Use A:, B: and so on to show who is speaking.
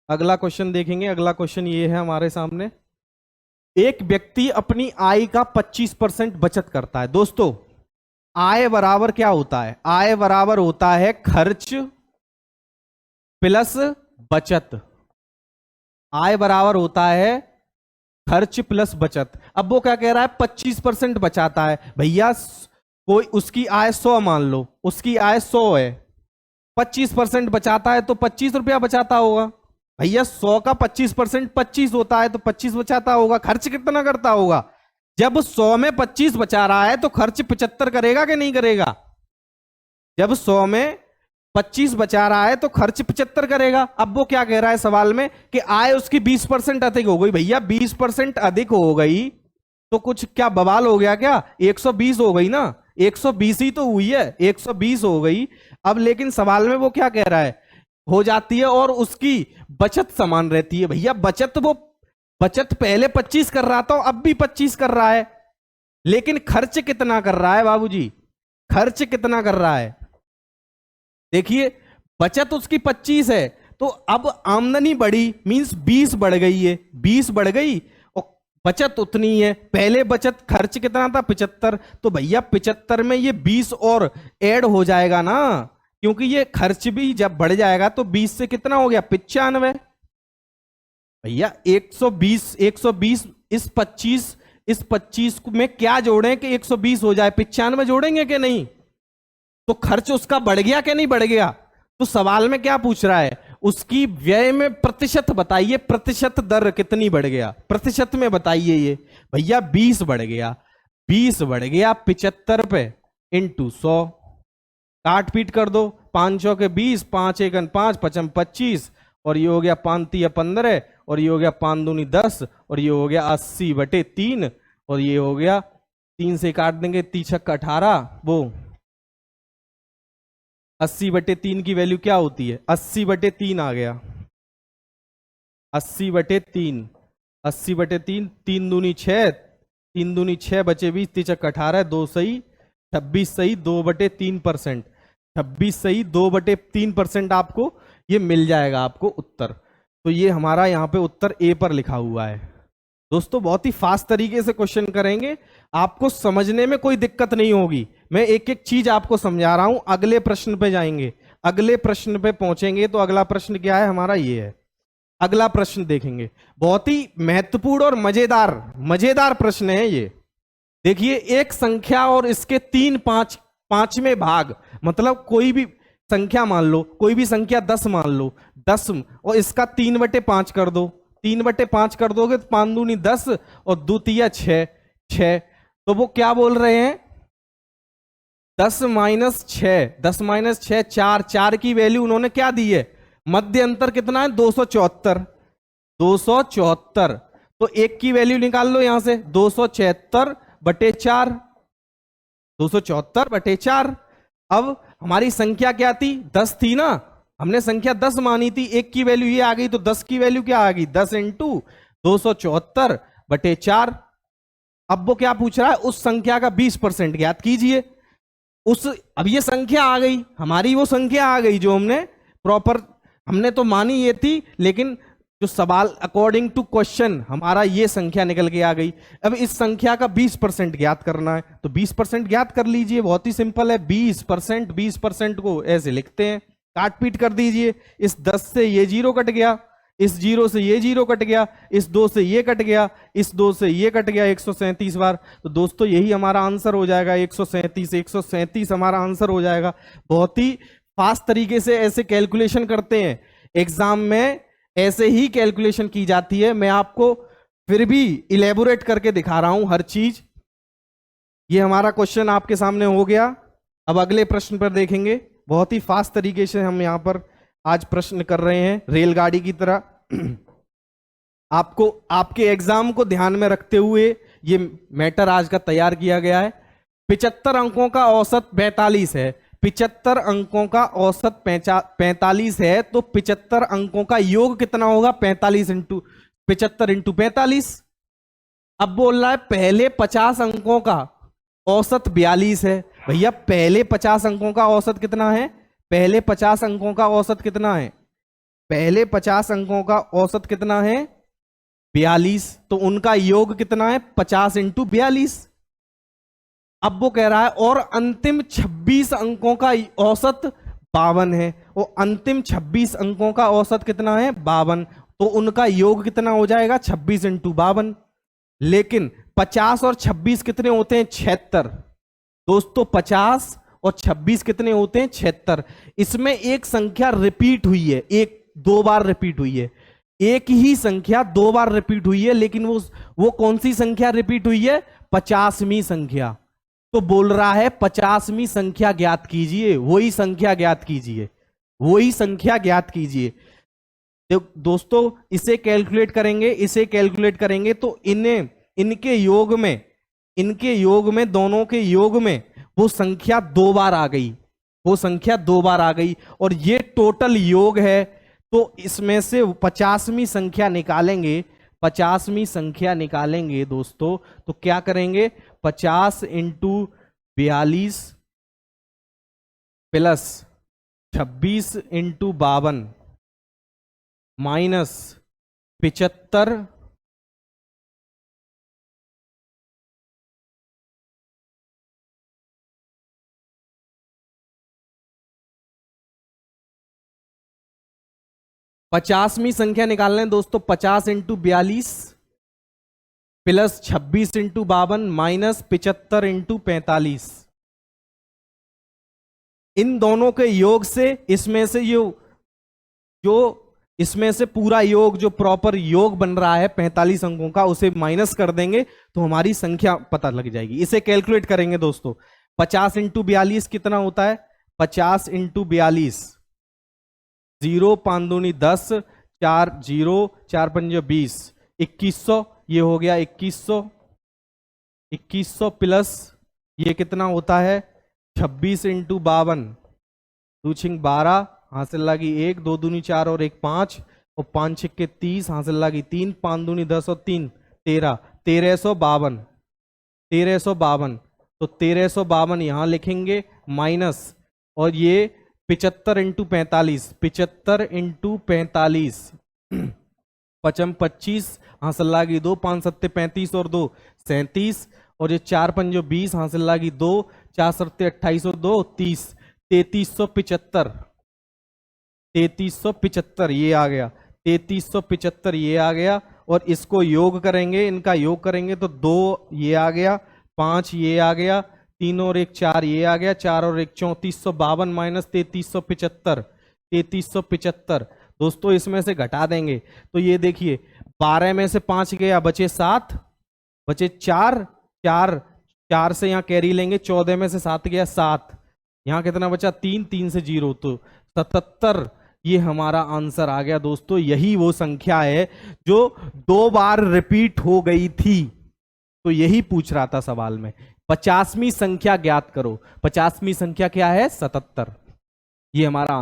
A: अगला क्वेश्चन देखेंगे। अगला क्वेश्चन ये है हमारे सामने। एक व्यक्ति अपनी आय का 25% बचत करता है। दोस्तों, आय बराबर क्या होता है? आय बराबर होता है खर्च प्लस बचत। आय बराबर होता है खर्च प्लस बचत। अब वो क्या कह रहा है? 25% बचाता है। भैया कोई उसकी आय 100 मान लो, उसकी आय 100 है, 25% बचाता है तो 25 रुपया बचाता होगा। भैया 100 का 25% 25 होता है तो 25 बचाता होगा। खर्च कितना करता होगा? जब 100 में 25 बचा रहा है तो खर्च 75 करेगा कि नहीं करेगा? जब 100 में 25 बचा रहा है तो खर्च 75 करेगा। अब वो क्या कह रहा है सवाल में कि आय उसकी 20% अधिक हो गई। भैया 20% अधिक हो गई तो कुछ क्या बवाल हो गया क्या? 120 हो गई ना, 120 ही तो हुई है, 120 हो गई। अब लेकिन सवाल में वो क्या कह रहा है? हो जाती है और उसकी बचत समान रहती है। भैया बचत पहले 25 कर रहा था, अब भी 25 कर रहा है, लेकिन खर्च कितना कर रहा है बाबूजी? खर्च कितना कर रहा है? देखिए, बचत उसकी 25 है तो अब आमदनी बढ़ी, मींस 20 बढ़ गई है, 20 बढ़ गई और बचत उतनी है। पहले बचत खर्च कितना था? 75। तो भैया 75 में ये 20 और ऐड हो जाएगा ना, क्योंकि ये खर्च भी जब बढ़ जाएगा तो 20 से कितना हो गया? 95। भैया 120 120 इस 25 में क्या जोड़ें कि 120 हो जाए? 95 जोड़ेंगे कि नहीं? तो खर्च उसका बढ़ गया कि नहीं बढ़ गया? तो सवाल में क्या पूछ रहा है? उसकी व्यय में प्रतिशत बताइए, प्रतिशत दर कितनी बढ़ गया? प्रतिशत में बताइए। ये भैया 20 बढ़ गया, 20 बढ़ गया 75 पे इंटू 100, काट पीट कर दो। 500 के 20, 5 एकन 5, 5 25, और ये हो गया 5 तिया 15, और ये हो गया 5 दूनी 10, और ये हो गया 80/3, और ये हो गया 3 से काट देंगे 3 छक्का 18, वो 80/3 की वैल्यू क्या होती है? 80/3 आ गया, 80/3, 80/3, 3 दूनी 6, 3 दूनी 6 बचे 20, 3 छक्का 18, 2 सही 26 सही 2/3%, 26 सही 2/3% आपको ये मिल जाएगा आपको उत्तर। तो ये हमारा यहाँ पे उत्तर ए पर लिखा हुआ है। दोस्तों, बहुत ही फास्ट तरीके से क्वेश्चन करेंगे, आपको समझने में कोई दिक्कत नहीं होगी। मैं एक एक चीज आपको समझा रहा हूं। अगले प्रश्न पे जाएंगे, अगले प्रश्न पे पहुंचेंगे। तो अगला प्रश्न क्या है हमारा? ये है। अगला प्रश्न देखेंगे, बहुत ही महत्वपूर्ण और मजेदार मजेदार प्रश्न है ये। देखिए, एक संख्या और इसके 3/5वें भाग, मतलब कोई भी संख्या मान लो, कोई भी संख्या 10 मान लो, 10 और इसका 3/5 कर दो। 3/5 कर दोगे तो 5 दूनी 10 और 2 तिया 6, 6। तो वो क्या बोल रहे हैं? 10 - 6, 10 - 6 4, 4 की वैल्यू उन्होंने क्या दी है? मध्य अंतर कितना है? 274, 274। तो एक की वैल्यू निकाल लो यहां से, 276/4, 274/4। अब हमारी संख्या क्या थी? 10 थी ना, हमने संख्या 10 मानी थी, एक की वैल्यू ये आ गई, तो 10 की वैल्यू क्या आ गई? 10 इंटू 274/4। अब वो क्या पूछ रहा है? उस संख्या का 20% ज्ञात कीजिए। अब ये संख्या आ गई हमारी, वो संख्या आ गई जो हमने प्रॉपर, हमने तो मानी ये थी, लेकिन जो सवाल अकॉर्डिंग टू क्वेश्चन हमारा ये संख्या निकल के आ गई। अब इस संख्या का 20% ज्ञात करना है, तो 20% ज्ञात कर लीजिए, बहुत ही सिंपल है। 20%, 20% को ऐसे लिखते हैं, काट पीट कर दीजिए। इस 10 से ये 0 कट गया, इस 0 से ये 0 कट गया, इस 2 से ये कट गया, इस 2 से ये कट गया 137 बार। तो दोस्तों यही हमारा आंसर हो जाएगा, 137, 137 हमारा आंसर हो जाएगा। बहुत ही फास्ट तरीके से ऐसे कैलकुलेशन करते हैं, एग्जाम में ऐसे ही कैलकुलेशन की जाती है। मैं आपको फिर भी इलेबोरेट करके दिखा रहा हूं हर चीज। ये हमारा क्वेश्चन आपके सामने हो गया। अब अगले प्रश्न पर देखेंगे। बहुत ही फास्ट तरीके से हम यहां पर आज प्रश्न कर रहे हैं, रेलगाड़ी की तरह। आपको आपके एग्जाम को ध्यान में रखते हुए ये मैटर आज का तैयार किया गया है। 75 अंकों का औसत 42 है, 75 अंकों का औसत 45 है, तो 75 अंकों का योग कितना होगा? 45 इंटू 75 इंटू 45। अब बोल रहा है पहले 50 अंकों का औसत 42 है। भैया पहले 50 अंकों का औसत कितना है? पहले 50 अंकों का औसत कितना है? पहले 50 अंकों का औसत कितना है 42, तो उनका योग कितना है 50 इंटू 42। अब वो कह रहा है और अंतिम 26 अंकों का औसत 52 है, वो अंतिम 26 अंकों का औसत कितना है 52, तो उनका योग कितना हो जाएगा 26 इंटू 52। लेकिन 50 और 26 कितने होते हैं 76। दोस्तों 50 और 26 कितने होते हैं 76। इसमें एक संख्या रिपीट हुई है, एक दो बार रिपीट हुई है, एक ही संख्या दो बार रिपीट हुई है, लेकिन वो कौन सी संख्या रिपीट हुई है 50वीं संख्या। तो बोल रहा है 50वीं संख्या ज्ञात कीजिए, वही संख्या ज्ञात कीजिए, वही संख्या ज्ञात कीजिए। दोस्तों इसे कैलकुलेट करेंगे, इसे कैलकुलेट करेंगे तो इनके योग में दोनों के योग में वो संख्या दो बार आ गई, वो संख्या दो बार आ गई, और ये टोटल योग है। तो इसमें से 50वीं संख्या निकालेंगे, 50वीं संख्या निकालेंगे दोस्तों, तो क्या करेंगे 50 इंटू 42 प्लस 26 इंटू 52 माइनस 75 50वीं संख्या निकालना है दोस्तों, 50 into 42 plus 26 into 52 minus 75 into 45। इन दोनों के योग से इसमें से जो इसमें से पूरा योग जो प्रॉपर योग बन रहा है 45 अंकों का, उसे माइनस कर देंगे तो हमारी संख्या पता लग जाएगी। इसे कैलकुलेट करेंगे दोस्तों, 50 इंटू 42 कितना होता है 50 इंटू 42, 0 5 दूनी 10, 4 0, 4 5 20, 2100, ये हो गया 2100। 2100 प्लस ये कितना होता है 26 इंटू 52, 2 छिंग 12, हासिल लगी 1, 2 दूनी 4 और 1 5, और 5 छिक्के 30, हासिल लगी 3, 5 दूनी 10 और 3 13, 1352, 1352। तो 1352 यहां लिखेंगे माइनस, और ये 75 इंटू 45, 75 इंटू 45, 5 25, हासिल लागी 2, 5 7 35 और 2 37, और ये 4 5 20, हासिल लागी 2, 4 7 28 और 2 30, 3375, 3375 ये आ गया, 3375 ये आ गया। और इसको योग करेंगे, इनका योग करेंगे तो 2 ये आ गया, 5 ये आ गया, 3 और 1 4 ये आ गया, 4 और 1 3452 माइनस 3375, 3375। दोस्तों इसमें से घटा देंगे तो ये देखिए 12 में से 5 गया, बचे 7, बचे 4, 4 4 से यहाँ कैरी लेंगे, 14 में से 7 गया 7, यहाँ कितना बचा 3, 3 से 0, तो 77 ये हमारा आंसर आ गया दोस्तों। यही वो संख्या है जो 2 बार रिपीट हो गई थी, तो यही पूछ रहा था सवाल में। 50वीं संख्या ज्ञात करो, 50वीं संख्या क्या है 77, ये हमारा